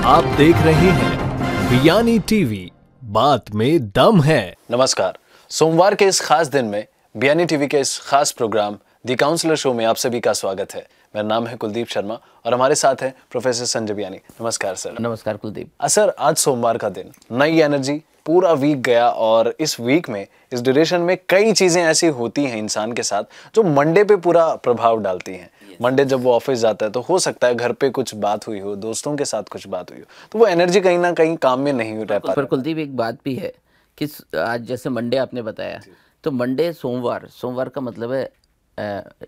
आप देख रहे हैं बियानी टीवी, बात में दम है। नमस्कार। सोमवार के इस खास दिन में बियानी टीवी के इस खास प्रोग्राम दी काउंसलर शो में आप सभी का स्वागत है। मेरा नाम है कुलदीप शर्मा और हमारे साथ हैं प्रोफेसर संजय बियानी। नमस्कार सर। नमस्कार कुलदीप। सर, आज सोमवार का दिन, नई एनर्जी, पूरा वीक गया और इस वीक में, इस ड्यूरेशन में कई चीजें ऐसी होती हैं इंसान के साथ जो मंडे पे पूरा प्रभाव डालती हैं। मंडे जब वो ऑफिस जाता है तो हो सकता है घर पे कुछ बात हुई हो, दोस्तों के साथ कुछ बात हुई हो, तो वो एनर्जी कहीं ना कहीं काम में नहीं रह पाती। पर कुलदीप एक बात भी है कि आज जैसे मंडे आपने बताया, तो मंडे सोमवार का मतलब है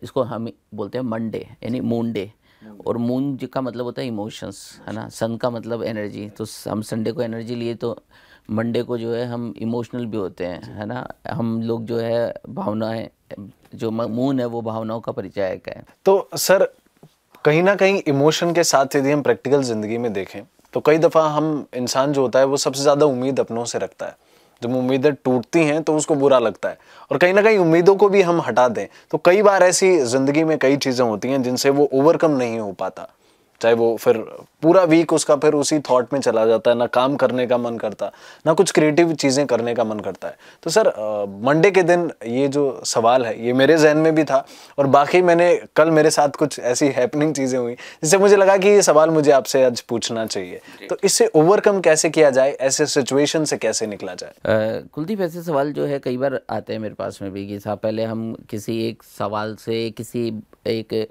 इसको हम बोलते हैं मंडे, यानी मून डे। और मून का मतलब होता है इमोशंस, है ना। सन का मतलब एनर्जी, तो हम संडे को एनर्जी लिए तो मंडे को जो है हम इमोशनल भी होते हैं, है ना। हम लोग जो है भावनाएं, जो मून है वो भावनाओं का परिचायक है। तो सर, कहीं ना कहीं इमोशन के साथ यदि हम प्रैक्टिकल जिंदगी में देखें तो कई दफा हम इंसान जो होता है वो सबसे ज्यादा उम्मीद अपनों से रखता है। जब उम्मीदें टूटती हैं तो उसको बुरा लगता है, और कहीं ना कहीं उम्मीदों को भी हम हटा दें तो कई बार ऐसी जिंदगी में कई चीजें होती हैं जिनसे वो ओवरकम नहीं हो पाता। चाहे वो फिर पूरा वीक उसका फिर उसी थॉट में चला जाता है, ना काम करने का मन करता, ना कुछ क्रिएटिव चीज़ें करने का मन करता है। तो सर, मंडे के दिन ये जो सवाल है ये मेरे जहन में भी था, और बाकी मैंने कल मेरे साथ कुछ ऐसी हैपनिंग चीज़ें हुई जिससे मुझे लगा कि ये सवाल मुझे आपसे आज पूछना चाहिए। तो इससे ओवरकम कैसे किया जाए, ऐसे सिचुएशन से कैसे निकला जाए? कुलदीप, ऐसे सवाल जो है कई बार आते हैं मेरे पास में भी कि साहब, पहले हम किसी एक सवाल से, किसी एक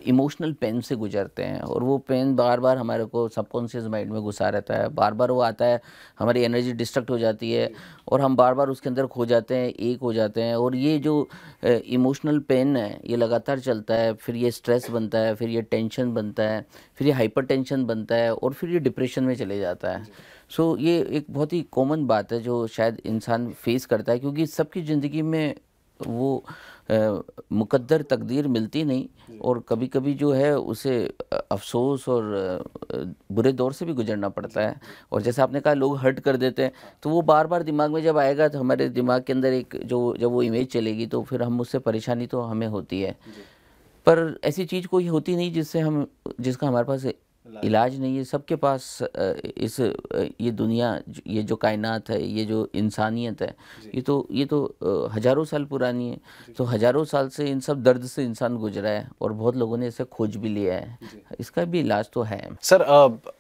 इमोशनल पेन से गुजरते हैं, और वो पेन बार बार हमारे को सबकॉन्शियस माइंड में घुसा रहता है, बार बार वो आता है, हमारी एनर्जी डिस्ट्रक्ट हो जाती है और हम बार बार उसके अंदर खो जाते हैं, एक हो जाते हैं। और ये जो इमोशनल पेन है ये लगातार चलता है, फिर ये स्ट्रेस बनता है, फिर ये टेंशन बनता है, फिर ये हाइपर टेंशन बनता है, और फिर ये डिप्रेशन में चले जाता है। सो ये एक बहुत ही कॉमन बात है जो शायद इंसान फेस करता है, क्योंकि सबकी ज़िंदगी में वो मुकद्दर तकदीर मिलती नहीं, और कभी कभी जो है उसे अफसोस और बुरे दौर से भी गुजरना पड़ता है। और जैसे आपने कहा, लोग हर्ट कर देते हैं, तो वो बार बार दिमाग में जब आएगा तो हमारे दिमाग के अंदर एक जब वो इमेज चलेगी तो फिर हम उससे परेशानी तो हमें होती है। पर ऐसी चीज़ कोई होती नहीं जिसका हमारे पास इलाज नहीं है। सबके पास ये दुनिया, ये जो कायनात है, ये जो इंसानियत है, ये तो हज़ारों साल पुरानी है। तो हज़ारों साल से इन सब दर्द से इंसान गुजरा है, और बहुत लोगों ने इसे खोज भी लिया है। इसका भी इलाज तो है। सर,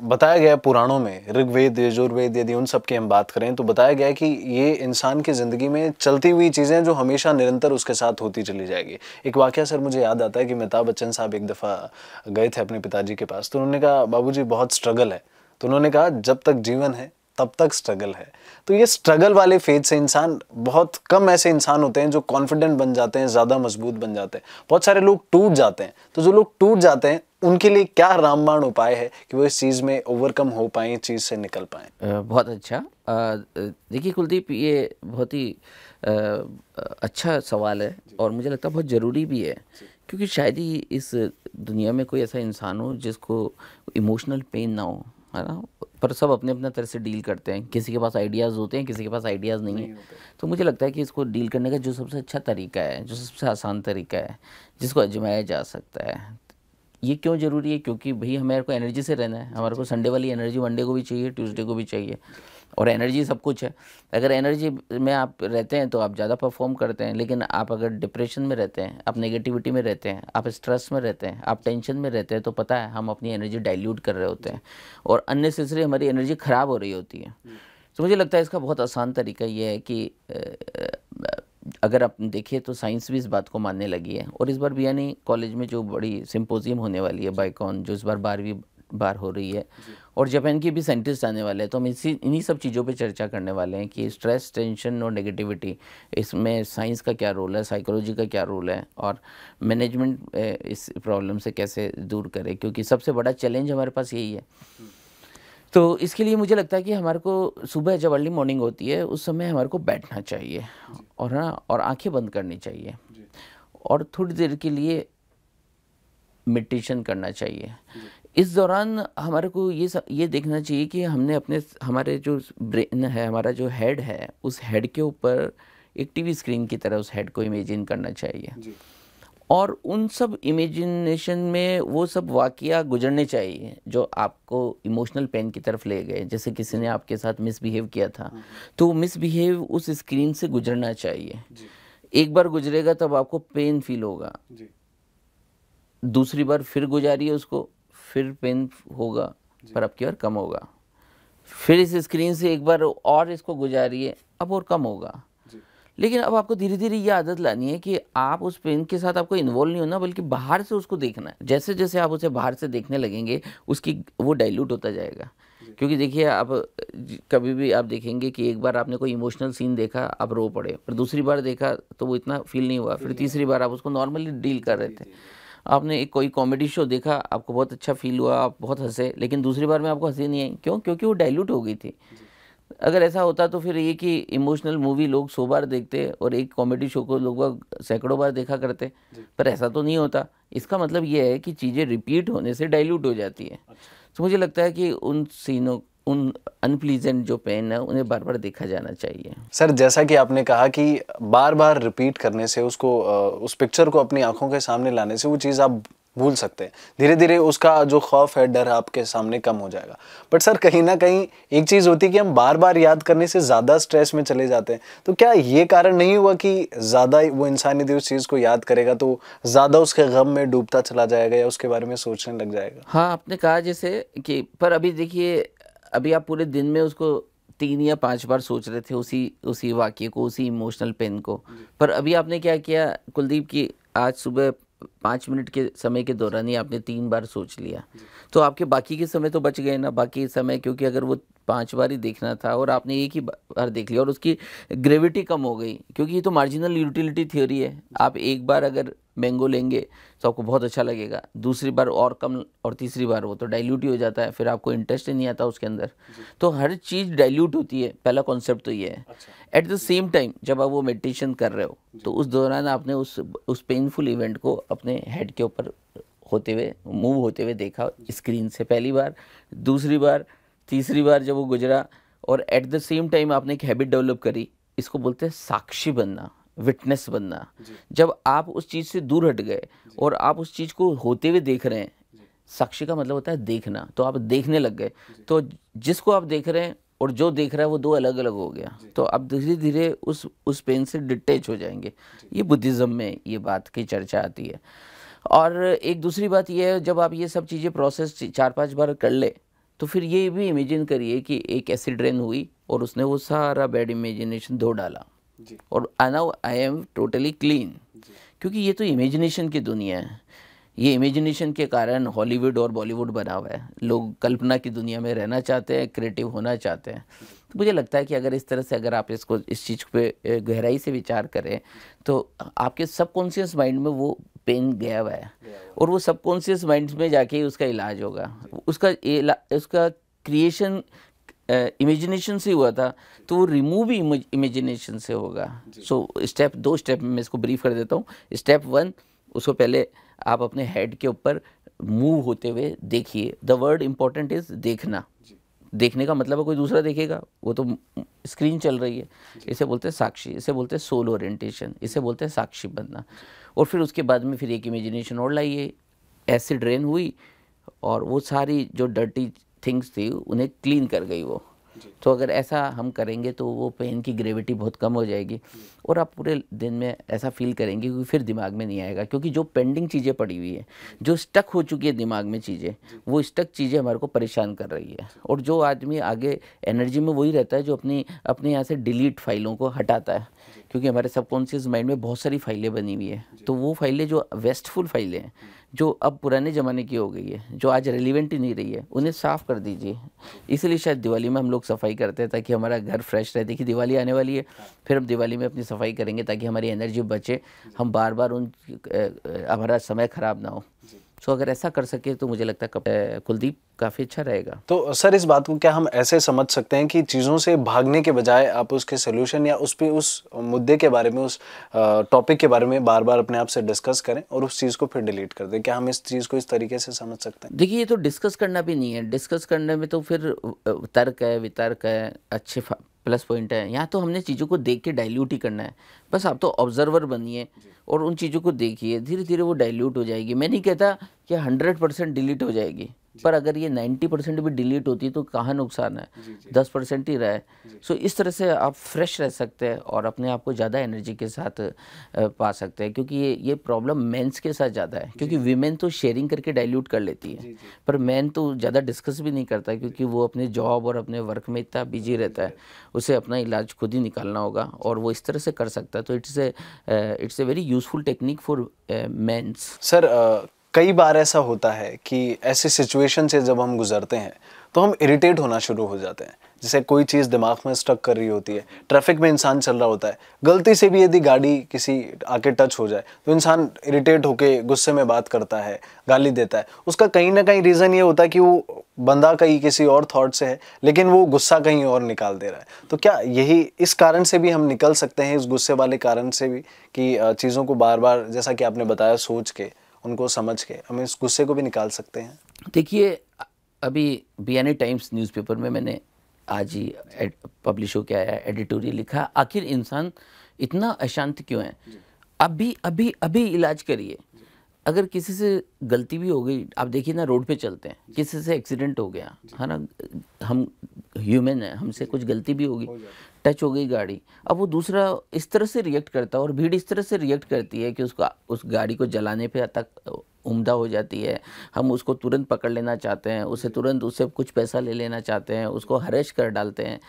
बताया गया पुराणों में, ऋग्वेद, यजुर्वेद, यदि उन सब की हम बात करें तो बताया गया है कि ये इंसान की ज़िंदगी में चलती हुई चीज़ें जो हमेशा निरंतर उसके साथ होती चली जाएगी। एक वाकया सर मुझे याद आता है कि अमिताभ बच्चन साहब एक दफ़ा गए थे अपने पिताजी के पास, तो उन्होंने कहा, बाबूजी बहुत स्ट्रगल है। तो उन्होंने कहा, जब तक जीवन है तब तक स्ट्रगल है। तो ये स्ट्रगल वाले फेज से इंसान, बहुत कम ऐसे इंसान होते हैं जो कॉन्फिडेंट बन जाते हैं, ज़्यादा मजबूत बन जाते हैं। बहुत सारे लोग टूट जाते हैं। तो जो लोग टूट जाते हैं उनके लिए क्या रामबाण उपाय है कि वो इस चीज़ में ओवरकम हो पाएँ, इस चीज़ से निकल पाएँ? बहुत अच्छा। देखिए कुलदीप, ये बहुत ही अच्छा सवाल है, और मुझे लगता है बहुत ज़रूरी भी है, क्योंकि शायद ही इस दुनिया में कोई ऐसा इंसान हो जिसको इमोशनल पेन ना हो, है ना। पर सब अपने अपने तरह से डील करते हैं। किसी के पास आइडियाज़ होते हैं, किसी के पास आइडियाज़ नहीं है। तो मुझे लगता है कि इसको डील करने का जो सबसे अच्छा तरीका है, जो सबसे आसान तरीका है, जिसको आजमाया जा सकता है, ये क्यों ज़रूरी है? क्योंकि भाई हमारे को एनर्जी से रहना है। हमारे को संडे वाली एनर्जी मंडे को भी चाहिए, ट्यूसडे को भी चाहिए, और एनर्जी सब कुछ है। अगर एनर्जी में आप रहते हैं तो आप ज़्यादा परफॉर्म करते हैं, लेकिन आप अगर डिप्रेशन में रहते हैं, आप नेगेटिविटी में रहते हैं, आप स्ट्रेस में रहते हैं, आप टेंशन में रहते हैं, तो पता है हम अपनी एनर्जी डाइल्यूट कर रहे होते हैं, और अननेसेसरी हमारी एनर्जी ख़राब हो रही होती है। तो मुझे लगता है इसका बहुत आसान तरीका ये है कि अगर आप देखिए तो साइंस भी इस बात को मानने लगी है। और इस बार बियानी कॉलेज में जो बड़ी सिंपोजियम होने वाली है, बाइकॉन, जो इस बार 12वीं बार हो रही है, और जापान के भी साइंटिस्ट आने वाले हैं, तो हम इन्हीं सब चीज़ों पे चर्चा करने वाले हैं कि स्ट्रेस, टेंशन और नेगेटिविटी, इसमें साइंस का क्या रोल है, साइकोलॉजी का क्या रोल है, और मैनेजमेंट इस प्रॉब्लम से कैसे दूर करे, क्योंकि सबसे बड़ा चैलेंज हमारे पास यही है। तो इसके लिए मुझे लगता है कि हमारे को सुबह जब अर्ली मॉर्निंग होती है उस समय हमारे को बैठना चाहिए, और ना, और आंखें बंद करनी चाहिए, और थोड़ी देर के लिए मेडिटेशन करना चाहिए। इस दौरान हमारे को ये देखना चाहिए कि हमारे जो ब्रेन है, हमारा जो हेड है, उस हेड के ऊपर एक टीवी स्क्रीन की तरह उस हेड को इमेजिन करना चाहिए। और उन सब इमेजिनेशन में वो सब वाकया गुजरने चाहिए जो आपको इमोशनल पेन की तरफ ले गए। जैसे किसी ने आपके साथ मिसबिहेव किया था, तो मिसबिहेव उस स्क्रीन से गुजरना चाहिए। एक बार गुजरेगा तब आपको पेन फील होगा, दूसरी बार फिर गुजारिए उसको, फिर पेन होगा पर अब की बार कम होगा। फिर इस स्क्रीन से एक बार और इसको गुजारिए, अब और कम होगा। लेकिन अब आपको धीरे धीरे ये आदत लानी है कि आप उस पेन के साथ आपको इन्वॉल्व नहीं होना, बल्कि बाहर से उसको देखना है। जैसे जैसे आप उसे बाहर से देखने लगेंगे उसकी वो डाइल्यूट होता जाएगा। क्योंकि देखिए, आप कभी भी आप देखेंगे कि एक बार आपने कोई इमोशनल सीन देखा, आप रो पड़े, पर दूसरी बार देखा तो वो इतना फील नहीं हुआ, फिर तीसरी बार आप उसको नॉर्मली डील कर रहे थे। आपने एक कोई कॉमेडी शो देखा, आपको बहुत अच्छा फील हुआ, आप बहुत हंसे, लेकिन दूसरी बार में आपको हंसी नहीं आई। क्यों? क्योंकि वो डाइल्यूट हो गई थी। अगर ऐसा होता तो फिर ये कि इमोशनल मूवी लोग 100 बार देखते और एक कॉमेडी शो को लोग सैकड़ों बार देखा करते, पर ऐसा तो नहीं होता। इसका मतलब ये है कि चीज़ें रिपीट होने से डाइल्यूट हो जाती है। तो मुझे लगता है कि उन सीनों, उन अनप्लीजेंट जो पेन है, उन्हें बार बार देखा जाना चाहिए। सर, जैसा कि आपने कहा कि बार बार रिपीट करने से उसको उस पिक्चर को अपनी आंखों के सामने लाने से वो चीज़ आप भूल सकते हैं। धीरे धीरे उसका जो खौफ है, डर है, आपके सामने कम हो जाएगा। बट सर, कहीं ना कहीं एक चीज़ होती है कि हम बार बार याद करने से ज़्यादा स्ट्रेस में चले जाते हैं। तो क्या ये कारण नहीं हुआ कि ज़्यादा वो इंसान यदि उस चीज़ को याद करेगा तो ज़्यादा उसके गम में डूबता चला जाएगा या उसके बारे में सोचने लग जाएगा? हाँ, आपने कहा जैसे कि, पर अभी देखिए, अभी आप पूरे दिन में उसको 3 या 5 बार सोच रहे थे उसी वाक्य को, उसी इमोशनल पेन को। पर अभी आपने क्या किया कुलदीप, कि आज सुबह 5 मिनट के समय के दौरान ही आपने 3 बार सोच लिया, तो आपके बाकी के समय तो बच गए ना। बाकी समय, क्योंकि अगर वो 5 बार ही देखना था और आपने एक ही बार देख लिया और उसकी ग्रेविटी कम हो गई, क्योंकि ये तो मार्जिनल यूटिलिटी थ्योरी है। आप एक बार अगर मैंगो लेंगे तो आपको बहुत अच्छा लगेगा, दूसरी बार और कम, और तीसरी बार वो तो डाइल्यूट ही हो जाता है, फिर आपको इंटरेस्ट ही नहीं आता उसके अंदर। तो हर चीज़ डाइल्यूट होती है, पहला कॉन्सेप्ट तो ये है। एट द सेम टाइम जब आप वो मेडिटेशन कर रहे हो तो उस दौरान आपने उस पेनफुल इवेंट को अपने हेड के ऊपर होते हुए, मूव होते हुए देखा स्क्रीन से, पहली बार, दूसरी बार, तीसरी बार जब वो गुजरा, और एट द सेम टाइम आपने एक हैबिट डेवलप करी, इसको बोलते हैं साक्षी बनना, विटनेस बनना। जब आप उस चीज़ से दूर हट गए और आप उस चीज़ को होते हुए देख रहे हैं, साक्षी का मतलब होता है देखना, तो आप देखने लग गए, तो जिसको आप देख रहे हैं और जो देख रहा है वो 2 अलग अलग हो गया। तो आप धीरे धीरे उस पेन से डिटैच हो जाएंगे। ये बुद्धिज़्म में ये बात की चर्चा आती है। और एक दूसरी बात ये है, जब आप ये सब चीज़ें प्रोसेस 4-5 बार कर ले, तो फिर ये भी इमेजिन करिए कि एक एसिड रेन हुई और उसने वो सारा बैड इमेजिनेशन धो डाला, और now I am totally clean. क्योंकि ये तो इमेजिनेशन की दुनिया है। ये इमेजिनेशन के कारण हॉलीवुड और बॉलीवुड बना हुआ है। लोग कल्पना की दुनिया में रहना चाहते हैं, क्रिएटिव होना चाहते हैं। तो मुझे लगता है कि अगर इस तरह से अगर आप इस चीज़ पे गहराई से विचार करें, तो आपके सबकॉन्शियस माइंड में वो पेन गया हुआ है, और वो सबकॉन्शियस माइंड में जाके ही उसका इलाज होगा। उसका क्रिएशन इमेजिनेशन से हुआ था, तो वो रिमूव भी इमेजिनेशन से होगा। सो 2 स्टेप में इसको ब्रीफ कर देता हूँ। स्टेप 1, उसको पहले आप अपने हेड के ऊपर मूव होते हुए देखिए। द वर्ड इम्पोर्टेंट इज देखना। देखने का मतलब है कोई दूसरा देखेगा, वो तो स्क्रीन चल रही है। इसे बोलते हैं साक्षी, इसे बोलते हैं सोल ओरिएंटेशन, इसे बोलते हैं साक्षी बनना। और फिर उसके बाद में फिर एक इमेजिनेशन और लाइए। एसिड रेन हुई और वो सारी जो डर्टी थिंग्स थी उन्हें क्लीन कर गई वो। तो अगर ऐसा हम करेंगे तो वो पेन की ग्रेविटी बहुत कम हो जाएगी, और आप पूरे दिन में ऐसा फील करेंगे कि फिर दिमाग में नहीं आएगा। क्योंकि जो पेंडिंग चीज़ें पड़ी हुई है, जो स्टक हो चुकी है दिमाग में चीज़ें, वो स्टक चीज़ें हमारे को परेशान कर रही है। और जो आदमी आगे एनर्जी में वही रहता है जो अपने यहाँ से डिलीट फाइलों को हटाता है। क्योंकि हमारे सबकॉन्शियस माइंड में बहुत सारी फाइलें बनी हुई है, तो वो फाइलें जो वेस्टफुल फाइलें हैं, जो अब पुराने ज़माने की हो गई है, जो आज रेलिवेंट ही नहीं रही है, उन्हें साफ़ कर दीजिए। इसलिए शायद दिवाली में हम लोग सफाई करते हैं, ताकि हमारा घर फ्रेश रहे। देखिए, दिवाली आने वाली है, फिर हम दिवाली में अपनी सफाई करेंगे ताकि हमारी एनर्जी बचे, हम बार बार हमारा समय ख़राब ना हो। सो अगर ऐसा कर सके तो मुझे लगता है कुलदीप काफ़ी अच्छा रहेगा। तो सर इस बात को क्या हम ऐसे समझ सकते हैं कि चीज़ों से भागने के बजाय आप उसके सोल्यूशन या उस पे उस मुद्दे के बारे में, उस टॉपिक के बारे में बार बार अपने आप से डिस्कस करें और उस चीज़ को फिर डिलीट कर दें? क्या हम इस चीज़ को इस तरीके से समझ सकते हैं? देखिए, ये तो डिस्कस करना भी नहीं है। डिस्कस करने में तो फिर तर्क है, वितर्क है, अच्छे प्लस पॉइंट है। यहाँ तो हमने चीज़ों को देख के डाइल्यूट ही करना है। बस आप तो ऑब्जर्वर बनिए और उन चीज़ों को देखिए, धीरे धीरे वो डाइल्यूट हो जाएगी। मैं नहीं कहता कि 100% डिलीट हो जाएगी, पर अगर ये 90% भी डिलीट होती है तो कहाँ नुकसान है, 10% ही रहा है। सो इस तरह से आप फ्रेश रह सकते हैं और अपने आप को ज़्यादा एनर्जी के साथ पा सकते हैं, क्योंकि ये प्रॉब्लम मेंस के साथ ज़्यादा है, क्योंकि वीमेन तो शेयरिंग करके डाइल्यूट कर लेती है, पर मैन तो ज़्यादा डिस्कस भी नहीं करता, क्योंकि वो अपने जॉब और अपने वर्क में इतना बिजी रहता है, उसे अपना इलाज खुद ही निकालना होगा और वो इस तरह से कर सकता है। तो it's a very useful technique for mains. Sir कई बार ऐसा होता है कि ऐसी सिचुएशन से जब हम गुजरते हैं तो हम इरिटेट होना शुरू हो जाते हैं। जैसे कोई चीज़ दिमाग में स्टक कर रही होती है, ट्रैफिक में इंसान चल रहा होता है, गलती से भी यदि गाड़ी किसी आके टच हो जाए तो इंसान इरिटेट होके गुस्से में बात करता है, गाली देता है। उसका कहीं ना कहीं रीज़न ये होता है कि वो बंदा कहीं किसी और थॉट से है, लेकिन वो गुस्सा कहीं और निकाल दे रहा है। तो क्या यही इस कारण से भी हम निकल सकते हैं, इस गुस्से वाले कारण से भी, कि चीज़ों को बार बार, जैसा कि आपने बताया, सोच के, उनको समझ के हम इस गुस्से को भी निकाल सकते हैं? देखिए, अभी बीएनए टाइम्स न्यूज़पेपर में मैंने आज ही पब्लिश हो के आया एडिटोरियल लिखा, आखिर इंसान इतना अशांत क्यों है। अभी अभी अभी इलाज करिए। अगर किसी से गलती भी हो गई, आप देखिए ना, रोड पे चलते हैं, किसी से एक्सीडेंट हो गया है ना, हम ह्यूमन है, हमसे कुछ गलती भी होगी, टच हो गई गाड़ी, अब वो दूसरा इस तरह से रिएक्ट करता है और भीड़ इस तरह से रिएक्ट करती है कि उसका उस गाड़ी को जलाने पे तक उम्दा हो जाती है। हम उसको तुरंत पकड़ लेना चाहते हैं, उसे तुरंत उससे कुछ पैसा ले लेना चाहते हैं, उसको हरेश कर डालते हैं।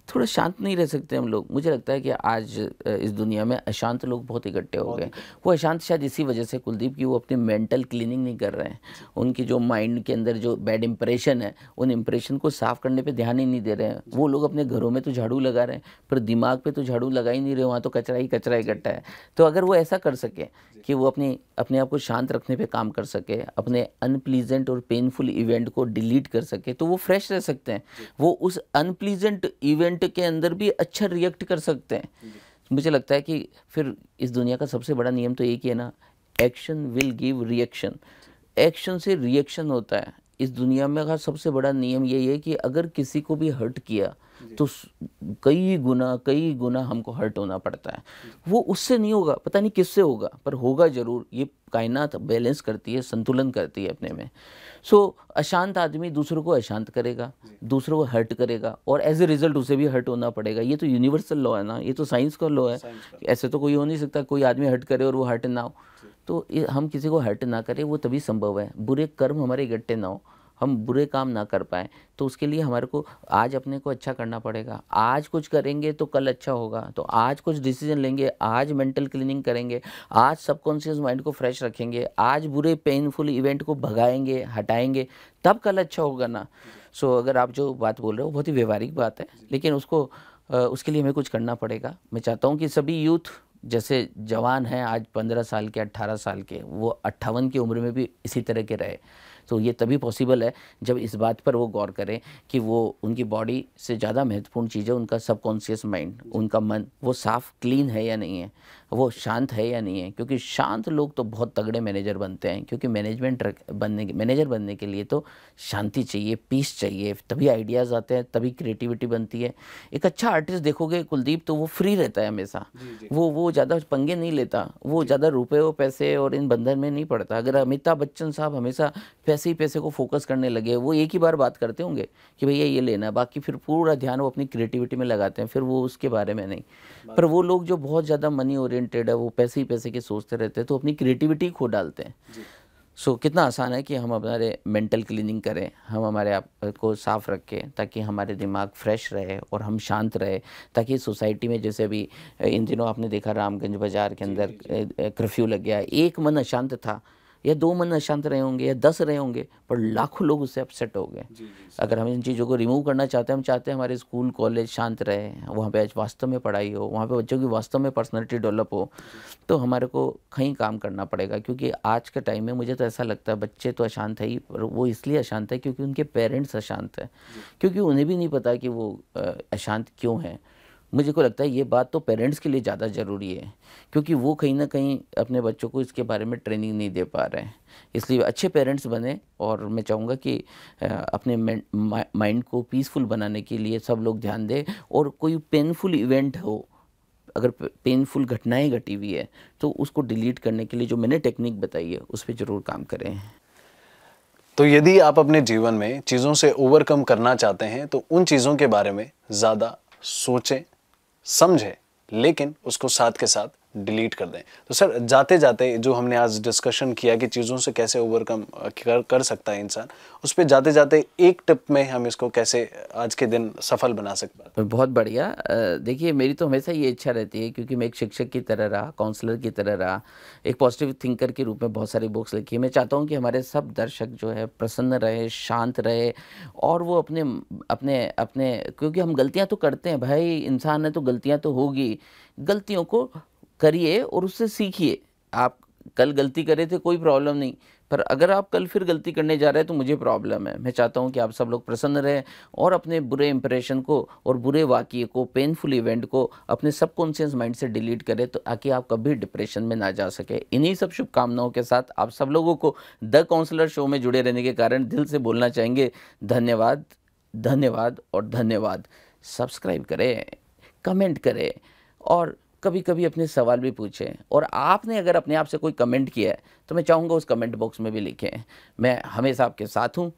थोड़ा शांत नहीं रह सकते हम लोग। मुझे लगता है कि आज इस दुनिया में अशांत लोग बहुत इकट्ठे हो गए। वो अशांत शायद इसी वजह से, कुलदीप, की वो अपनी मेंटल क्लीनिंग नहीं कर रहे हैं। उनकी जो माइंड के अंदर जो बैड इंप्रेशन है, उन इंप्रेशन को साफ करने पे ध्यान ही नहीं दे रहे हैं। वो लोग अपने घरों में तो झाड़ू लगा रहे हैं, पर दिमाग पे तो झाड़ू लगा ही नहीं रहे, वहाँ तो कचरा ही कचरा इकट्ठा है। तो अगर वो ऐसा कर सके कि वो अपने आप को शांत रखने पे काम कर सके, अपने अनप्लीजेंट और पेनफुल इवेंट को डिलीट कर सके, तो वो फ्रेश रह सकते हैं। वो उस अनप्लीजेंट इवेंट के अंदर भी अच्छा रिएक्ट कर सकते हैं। मुझे लगता है कि फिर इस दुनिया का सबसे बड़ा नियम तो एक ही है ना, action will give reaction. Action से रिएक्शन होता है। इस दुनिया में का सबसे बड़ा नियम यही है कि अगर किसी को भी हर्ट किया तो कई गुना हमको हर्ट होना पड़ता है। वो उससे नहीं होगा, पता नहीं किससे होगा, पर होगा जरूर। ये कायनात बैलेंस करती है, संतुलन करती है अपने में। सो अशांत आदमी दूसरों को अशांत करेगा, दूसरों को हर्ट करेगा और एज ए रिजल्ट उसे भी हर्ट होना पड़ेगा। ये तो यूनिवर्सल लॉ है ना, ये तो साइंस का लॉ है। ऐसे तो कोई हो नहीं सकता कोई आदमी हर्ट करे और वो हर्ट ना हो। तो हम किसी को हर्ट ना करें, वो तभी संभव है। बुरे कर्म हमारे इकट्ठे ना हो, हम बुरे काम ना कर पाएँ, तो उसके लिए हमारे को आज अपने को अच्छा करना पड़ेगा। आज कुछ करेंगे तो कल अच्छा होगा। तो आज कुछ डिसीजन लेंगे, आज मेंटल क्लीनिंग करेंगे, आज सबकॉन्शियस माइंड को फ्रेश रखेंगे, आज बुरे पेनफुल इवेंट को भगाएंगे, हटाएंगे, तब कल अच्छा होगा ना। सो अगर आप जो बात बोल रहे हो बहुत ही व्यवहारिक बात है, लेकिन उसके लिए हमें कुछ करना पड़ेगा। मैं चाहता हूँ कि सभी यूथ, जैसे जवान हैं आज 15 साल के, 18 साल के, वो 58 की उम्र में भी इसी तरह के रहे। तो ये तभी पॉसिबल है जब इस बात पर वो गौर करें कि वो उनकी बॉडी से ज़्यादा महत्वपूर्ण चीज़ है उनका सबकॉन्शियस माइंड, उनका मन, वो साफ क्लीन है या नहीं है, वो शांत है या नहीं है। क्योंकि शांत लोग तो बहुत तगड़े मैनेजर बनते हैं, क्योंकि मैनेजर बनने के लिए तो शांति चाहिए, पीस चाहिए, तभी आइडियाज़ आते हैं, तभी क्रिएटिविटी बनती है। एक अच्छा आर्टिस्ट देखोगे कुलदीप, तो वो फ्री रहता है हमेशा। वो ज़्यादा पंगे नहीं लेता, वो ज़्यादा रुपए और पैसे और इन बंधन में नहीं पड़ता। अगर अमिताभ बच्चन साहब हमेशा पैसे ही पैसे को फोकस करने लगे, वो एक ही बार बात करते होंगे कि भैया ये लेना है, बाकी फिर पूरा ध्यान वो अपनी क्रिएटिविटी में लगाते हैं, फिर वो उसके बारे में नहीं। पर वो लोग जो बहुत ज़्यादा मनी ओरिएंटेड है, वो पैसे ही पैसे के सोचते रहते हैं, तो अपनी क्रिएटिविटी खो डालते हैं। सो कितना आसान है कि हम हमारे मेंटल क्लीनिंग करें, हम हमारे आप को साफ़ रखें, ताकि हमारे दिमाग फ्रेश रहे और हम शांत रहे। ताकि सोसाइटी में, जैसे अभी इन दिनों आपने देखा रामगंज बाज़ार के अंदर कर्फ्यू लग गया, एक मन अशांत था, या 2 मन अशांत रहे होंगे या 10 रहे होंगे, पर लाखों लोग उससे अपसेट हो गए। अगर हम इन चीज़ों को रिमूव करना चाहते हैं, हम चाहते हैं हमारे स्कूल कॉलेज शांत रहे, वहाँ पे आज वास्तव में पढ़ाई हो, वहाँ पे बच्चों की वास्तव में पर्सनैलिटी डेवलप हो, तो हमारे को कहीं काम करना पड़ेगा। क्योंकि आज के टाइम में मुझे तो ऐसा लगता है बच्चे तो अशांत है ही, पर वो इसलिए अशांत है क्योंकि उनके पेरेंट्स अशांत है, क्योंकि उन्हें भी नहीं पता कि वो अशांत क्यों हैं। मुझे को लगता है ये बात तो पेरेंट्स के लिए ज़्यादा ज़रूरी है, क्योंकि वो कहीं ना कहीं अपने बच्चों को इसके बारे में ट्रेनिंग नहीं दे पा रहे हैं। इसलिए अच्छे पेरेंट्स बने, और मैं चाहूँगा कि अपने माइंड को पीसफुल बनाने के लिए सब लोग ध्यान दें। और कोई पेनफुल इवेंट हो, अगर पेनफुल घटनाएं घटी हुई है, तो उसको डिलीट करने के लिए जो मैंने टेक्निक बताई है उस पर ज़रूर काम करें। तो यदि आप अपने जीवन में चीज़ों से ओवरकम करना चाहते हैं तो उन चीज़ों के बारे में ज़्यादा सोचें, समझें, लेकिन उसको साथ के साथ डिलीट कर दें। तो सर, जाते जाते जो हमने आज डिस्कशन किया कि चीज़ों से कैसे ओवरकम कर सकता है इंसान, उस पे जाते जाते एक टिप में हम इसको कैसे आज के दिन सफल बना सकते हैं? बहुत बढ़िया। देखिए, मेरी तो हमेशा ये इच्छा रहती है, क्योंकि मैं एक शिक्षक की तरह रहा, काउंसलर की तरह रहा, एक पॉजिटिव थिंकर के रूप में बहुत सारी बुक्स लिखी है। मैं चाहता हूँ कि हमारे सब दर्शक जो है प्रसन्न रहे, शांत रहे, और वो अपने अपने अपने क्योंकि हम गलतियाँ तो करते हैं भाई, इंसान है तो गलतियाँ तो होगी, गलतियों को करिए और उससे सीखिए। आप कल गलती करे थे, कोई प्रॉब्लम नहीं, पर अगर आप कल फिर गलती करने जा रहे हैं तो मुझे प्रॉब्लम है। मैं चाहता हूं कि आप सब लोग प्रसन्न रहें और अपने बुरे इंप्रेशन को और बुरे वाक़ये को, पेनफुल इवेंट को अपने सबकॉन्शियस माइंड से डिलीट करें, तो ताकि आप कभी डिप्रेशन में ना जा सके। इन्हीं सब शुभकामनाओं के साथ आप सब लोगों को द काउंसलर शो में जुड़े रहने के कारण दिल से बोलना चाहेंगे धन्यवाद, धन्यवाद और धन्यवाद। सब्सक्राइब करें, कमेंट करें, और कभी कभी अपने सवाल भी पूछें। और आपने अगर अपने आप से कोई कमेंट किया है तो मैं चाहूँगा उस कमेंट बॉक्स में भी लिखें। मैं हमेशा आपके साथ हूँ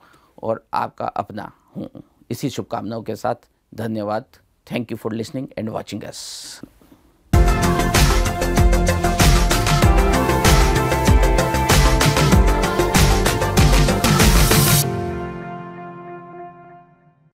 और आपका अपना हूँ। इसी शुभकामनाओं के साथ धन्यवाद। Thank you for listening and watching us.